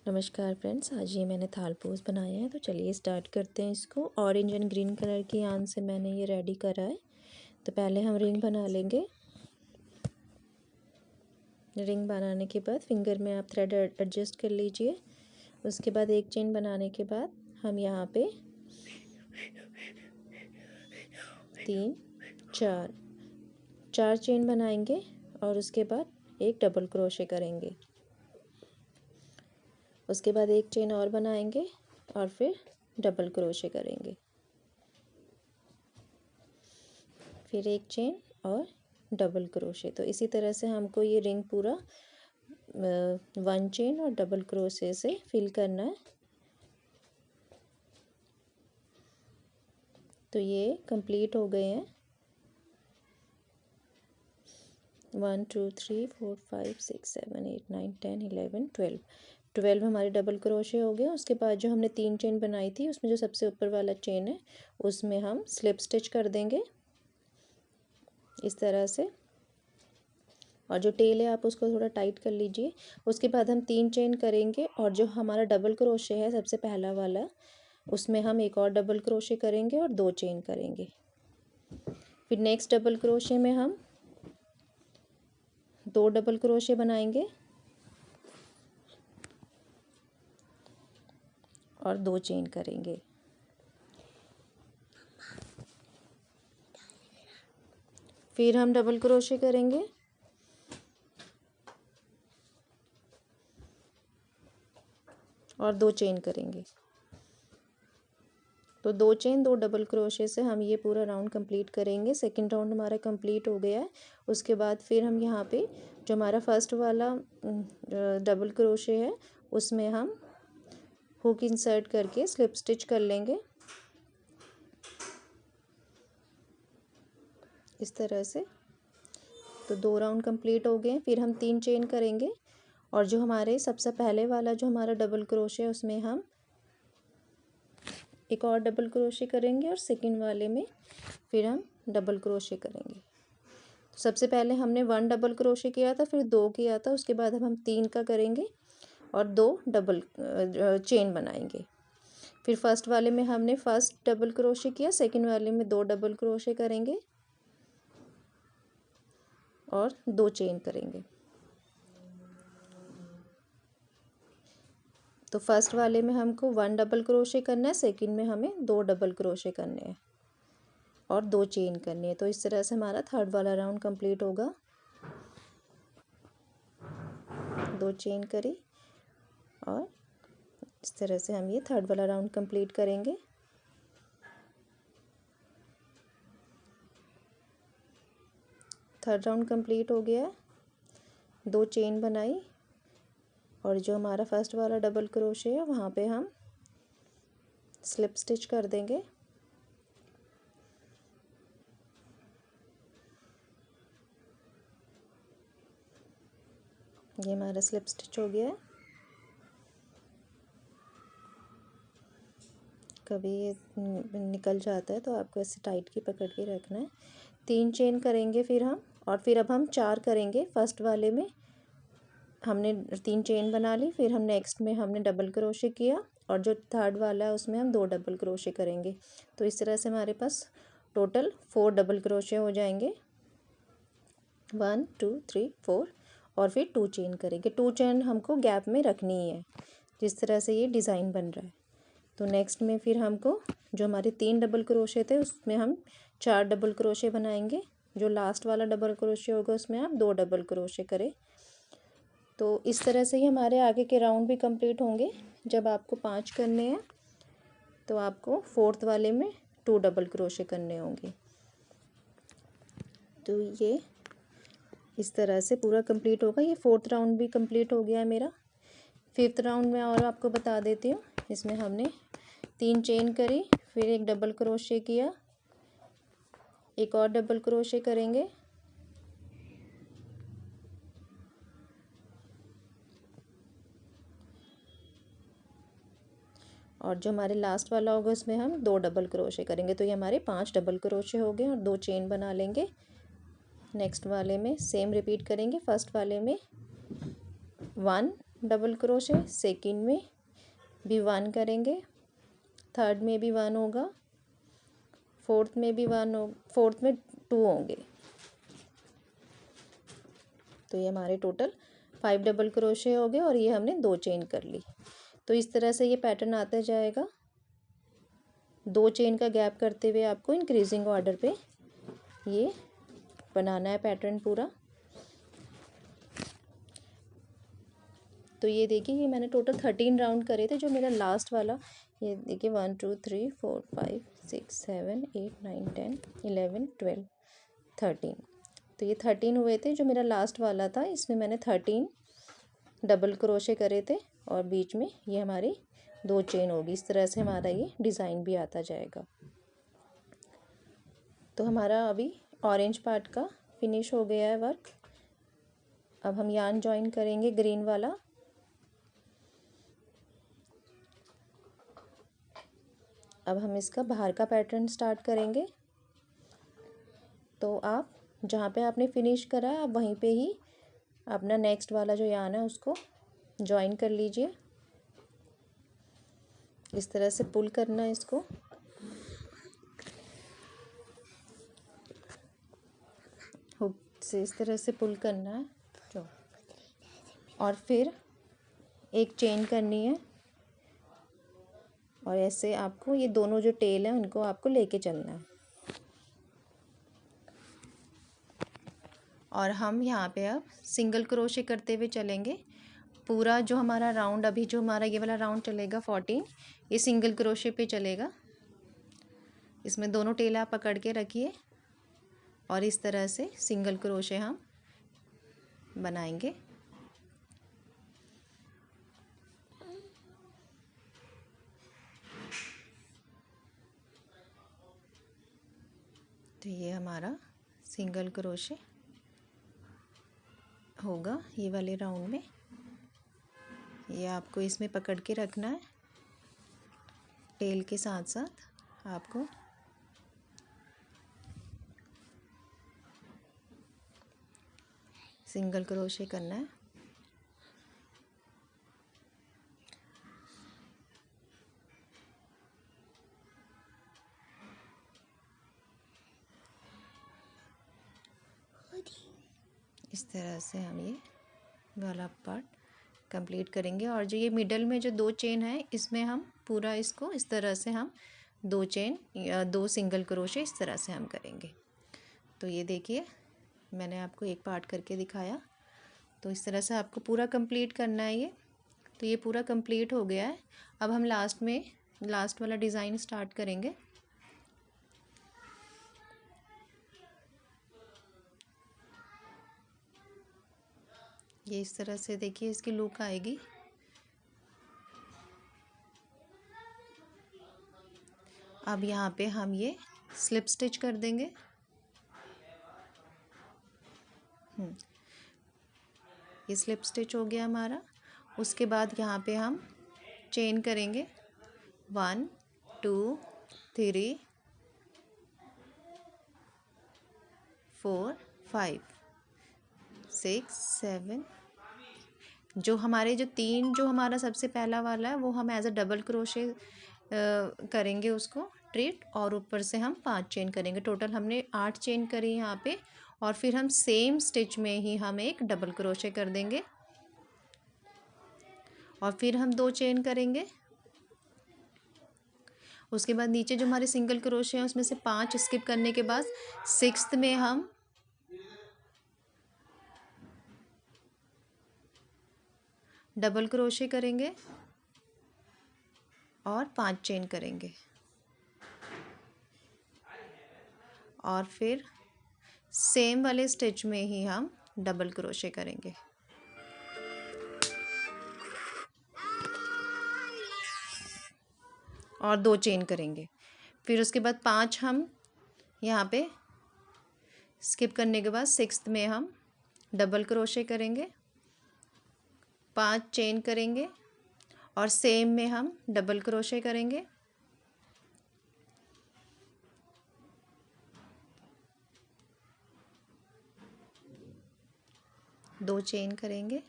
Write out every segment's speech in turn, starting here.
नमस्कार फ्रेंड्स, आज ये मैंने थाल पोज बनाया है। तो चलिए स्टार्ट करते हैं इसको। ऑरेंज एंड ग्रीन कलर की यान से मैंने ये रेडी करा है। तो पहले हम रिंग बना लेंगे। रिंग बनाने के बाद फिंगर में आप थ्रेड एडजस्ट कर लीजिए। उसके बाद एक चेन बनाने के बाद हम यहाँ पे 3 4 चेन बनाएंगे और उसके बाद एक डबल क्रोशे करेंगे। उसके बाद एक चेन और बनाएंगे और फिर डबल क्रोशे करेंगे, फिर एक चेन और डबल क्रोशे। तो इसी तरह से हमको ये रिंग पूरा 1 चेन और डबल क्रोशे से फिल करना है। तो ये कंप्लीट हो गए हैं। 1 2 3 4 5 6 7 8 9 10 11 12 हमारे डबल क्रोशे हो गए। उसके बाद जो हमने 3 चेन बनाई थी उसमें जो सबसे ऊपर वाला चेन है उसमें हम स्लिप स्टिच कर देंगे इस तरह से। और जो टेल है आप उसको थोड़ा टाइट कर लीजिए। उसके बाद हम 3 चेन करेंगे और जो हमारा डबल क्रोशे है सबसे पहला वाला, उसमें हम एक और डबल क्रोशे करेंगे और 2 चेन करेंगे। फिर नेक्स्ट डबल क्रोशे में हम 2 डबल क्रोशे बनाएंगे और 2 चेन करेंगे। फिर हम डबल क्रोशे करेंगे और 2 चेन करेंगे। तो 2 चेन 2 डबल क्रोशे से हम ये पूरा राउंड कंप्लीट करेंगे। सेकंड राउंड हमारा कंप्लीट हो गया है। उसके बाद फिर हम यहाँ पे जो हमारा फर्स्ट वाला डबल क्रोशे है उसमें हम हुक इंसर्ट करके स्लिप स्टिच कर लेंगे इस तरह से। तो 2 राउंड कंप्लीट हो गए। फिर हम 3 चेन करेंगे और जो हमारे सबसे पहले वाला जो हमारा डबल क्रोशे है उसमें हम एक और डबल क्रोशे करेंगे और सेकंड वाले में फिर हम डबल क्रोशे करेंगे। तो सबसे पहले हमने 1 डबल क्रोशे किया था, फिर 2 किया था। उसके बाद अब हम 3 का करेंगे और 2 डबल चेन बनाएंगे। फिर फर्स्ट वाले में हमने फर्स्ट डबल क्रोशे किया, सेकंड वाले में 2 डबल क्रोशे करेंगे और 2 चेन करेंगे। तो फर्स्ट वाले में हमको 1 डबल क्रोशे करना है, सेकंड में हमें 2 डबल क्रोशे करने हैं और 2 चेन करनी है। तो इस तरह से हमारा थर्ड वाला राउंड कंप्लीट होगा। 2 चेन करी और इस तरह से हम ये थर्ड वाला राउंड कंप्लीट करेंगे। थर्ड राउंड कंप्लीट हो गया। 2 चेन बनाई और जो हमारा फर्स्ट वाला डबल क्रोशे है वहाँ पे हम स्लिप स्टिच कर देंगे। ये हमारा स्लिप स्टिच हो गया है। कभी ये निकल जाता है तो आपको ऐसे टाइट की पकड़ के रखना है। 3 चेन करेंगे फिर हम, और फिर अब हम 4 करेंगे। फर्स्ट वाले में हमने 3 चेन बना ली, फिर हम नेक्स्ट में हमने डबल क्रोशे किया और जो थर्ड वाला है उसमें हम 2 डबल क्रोशे करेंगे। तो इस तरह से हमारे पास टोटल 4 डबल क्रोशे हो जाएंगे। 1 2 3 4 और फिर 2 चेन करेंगे। 2 चेन हमको गैप में रखनी ही है जिस तरह से ये डिज़ाइन बन रहा है। तो नेक्स्ट में फिर हमको जो हमारे 3 डबल क्रोशे थे उसमें हम 4 डबल क्रोशे बनाएंगे। जो लास्ट वाला डबल क्रोशे होगा उसमें आप 2 डबल क्रोशे करें। तो इस तरह से ही हमारे आगे के राउंड भी कंप्लीट होंगे। जब आपको 5 करने हैं तो आपको फोर्थ वाले में 2 डबल क्रोशे करने होंगे। तो ये इस तरह से पूरा कंप्लीट होगा। ये फोर्थ राउंड भी कंप्लीट हो गया है मेरा। फिफ्थ राउंड में और आपको बता देती हूँ। इसमें हमने 3 चेन करी, फिर एक डबल क्रोशे किया, एक और डबल क्रोशे करेंगे और जो हमारे लास्ट वाला होगा उसमें हम 2 डबल क्रोशे करेंगे। तो ये हमारे 5 डबल क्रोशे हो गए और 2 चेन बना लेंगे। नेक्स्ट वाले में सेम रिपीट करेंगे। फर्स्ट वाले में 1 डबल क्रोशे, सेकंड में भी 1 करेंगे, थर्ड में भी 1 होगा, फोर्थ में भी 1 हो, फोर्थ में 2 होंगे। तो ये हमारे टोटल 5 डबल क्रोशे हो गए और ये हमने 2 चेन कर ली। तो इस तरह से ये पैटर्न आता जाएगा। 2 चेन का गैप करते हुए आपको इंक्रीजिंग ऑर्डर पे ये बनाना है पैटर्न पूरा। तो ये देखिए, ये मैंने टोटल 13 राउंड करे थे। जो मेरा लास्ट वाला, ये देखिए 1 2 3 4 5 6 7 8 9 10 11 12 13। तो ये 13 हुए थे। जो मेरा लास्ट वाला था, इसमें मैंने 13 डबल क्रोशे करे थे और बीच में ये हमारी 2 चेन होगी। इस तरह से हमारा ये डिज़ाइन भी आता जाएगा। तो हमारा अभी ऑरेंज पार्ट का फिनिश हो गया है वर्क। अब हम यार्न जॉइन करेंगे ग्रीन वाला। अब हम इसका बाहर का पैटर्न स्टार्ट करेंगे। तो आप जहाँ पे आपने फिनिश करा है, आप वहीं पे ही अपना नेक्स्ट वाला जो यार्न है उसको जॉइन कर लीजिए। इस तरह से पुल करना है इसको। हुक से इस तरह से पुल करना है जो, और फिर एक चेन करनी है और ऐसे आपको ये दोनों जो टेल है उनको आपको लेके चलना है। और हम यहाँ पे अब सिंगल क्रोशे करते हुए चलेंगे। पूरा जो हमारा राउंड, अभी जो हमारा ये वाला राउंड चलेगा 14, ये सिंगल क्रोशे पे चलेगा। इसमें दोनों टेल आप पकड़ के रखिए और इस तरह से सिंगल क्रोशे हम बनाएंगे। तो ये हमारा सिंगल क्रोशे होगा ये वाले राउंड में। ये आपको इसमें पकड़ के रखना है, टेल के साथ साथ आपको सिंगल क्रोशे करना है। इस तरह से हम ये वाला पार्ट कंप्लीट करेंगे। और जो ये मिडल में जो 2 चेन है, इसमें हम पूरा इसको इस तरह से हम 2 चेन या 2 सिंगल क्रोशे इस तरह से हम करेंगे। तो ये देखिए, मैंने आपको एक पार्ट करके दिखाया। तो इस तरह से आपको पूरा कंप्लीट करना है ये। तो ये पूरा कंप्लीट हो गया है। अब हम लास्ट वाला डिज़ाइन स्टार्ट करेंगे। ये इस तरह से देखिए इसकी लुक आएगी। अब यहाँ पे हम ये स्लिप स्टिच कर देंगे। ये स्लिप स्टिच हो गया हमारा। उसके बाद यहाँ पे हम चेन करेंगे 1 2 3 4 5 6 7। जो हमारे जो 3 जो हमारा सबसे पहला वाला है वो हम एज अ डबल क्रोशे करेंगे उसको ट्रीट, और ऊपर से हम 5 चेन करेंगे। टोटल हमने 8 चेन करी यहाँ पे। और फिर हम सेम स्टिच में ही हम एक डबल क्रोशे कर देंगे और फिर हम 2 चेन करेंगे। उसके बाद नीचे जो हमारे सिंगल क्रोशे हैं उसमें से 5 स्किप करने के बाद 6th में हम डबल क्रोशे करेंगे और 5 चेन करेंगे और फिर सेम वाले स्टिच में ही हम डबल क्रोशे करेंगे। और 2 चेन करेंगे। फिर उसके बाद 5 हम यहाँ पे स्किप करने के बाद 6th में हम डबल क्रोशे करेंगे, 5 चेन करेंगे और सेम में हम डबल क्रोशे करेंगे। दो चेन करेंगे,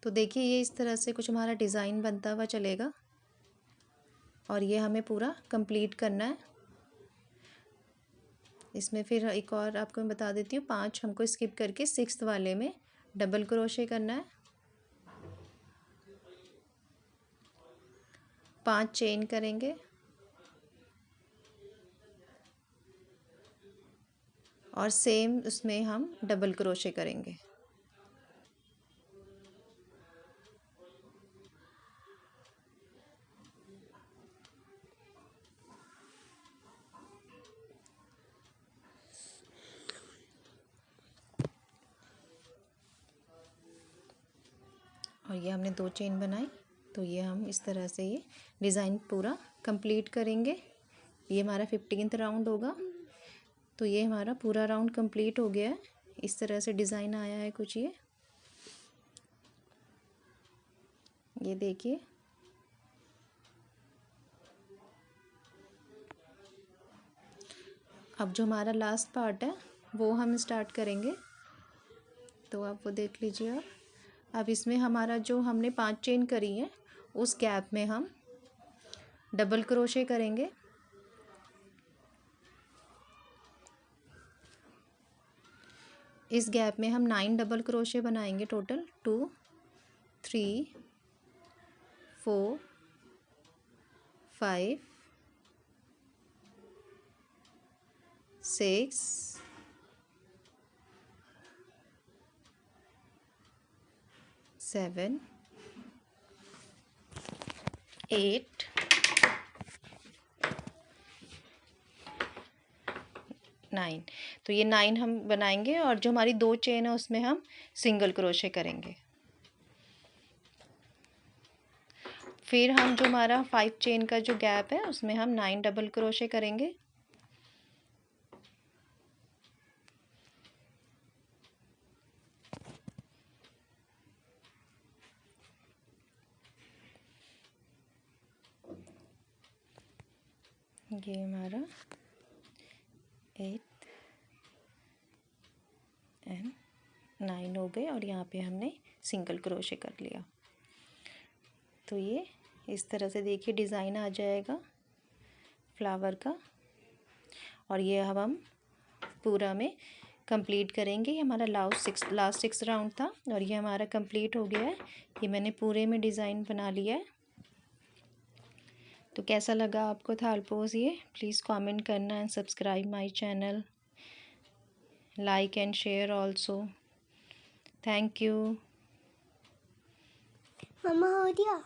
तो देखिए ये इस तरह से कुछ हमारा डिज़ाइन बनता हुआ चलेगा और ये हमें पूरा कंप्लीट करना है। इसमें फिर एक और आपको मैं बता देती हूँ, 5 हमको स्किप करके 6th वाले में डबल क्रोशे करना है, 5 चेन करेंगे और सेम उसमें हम डबल क्रोशे करेंगे। और ये हमने 2 चेन बनाई, तो ये हम इस तरह से ये डिज़ाइन पूरा कंप्लीट करेंगे। ये हमारा 15th राउंड होगा। तो ये हमारा पूरा राउंड कंप्लीट हो गया है। इस तरह से डिज़ाइन आया है कुछ ये देखिए। अब जो हमारा लास्ट पार्ट है वो हम स्टार्ट करेंगे, तो आप वो देख लीजिए। अब इसमें हमारा जो हमने 5 चेन करी है उस गैप में हम डबल क्रोशे करेंगे। इस गैप में हम 9 डबल क्रोशे बनाएंगे टोटल। 2 3 4 5 6 7 8 9। तो ये 9 हम बनाएंगे और जो हमारी 2 चेन है उसमें हम सिंगल क्रोशे करेंगे। फिर हम जो हमारा 5 चेन का जो गैप है उसमें हम 9 डबल क्रोशे करेंगे। ये हमारा 8 एंड 9 हो गए और यहाँ पे हमने सिंगल क्रोशे कर लिया। तो ये इस तरह से देखिए डिज़ाइन आ जाएगा फ्लावर का। और ये अब हम पूरा में कंप्लीट करेंगे। ये हमारा लास्ट 6 राउंड था और ये हमारा कंप्लीट हो गया है। ये मैंने पूरे में डिज़ाइन बना लिया है। तो कैसा लगा आपको थालपोज ये? प्लीज़ कमेंट करना and subscribe my channel, like and share also. Thank you. मम्मा हो गया।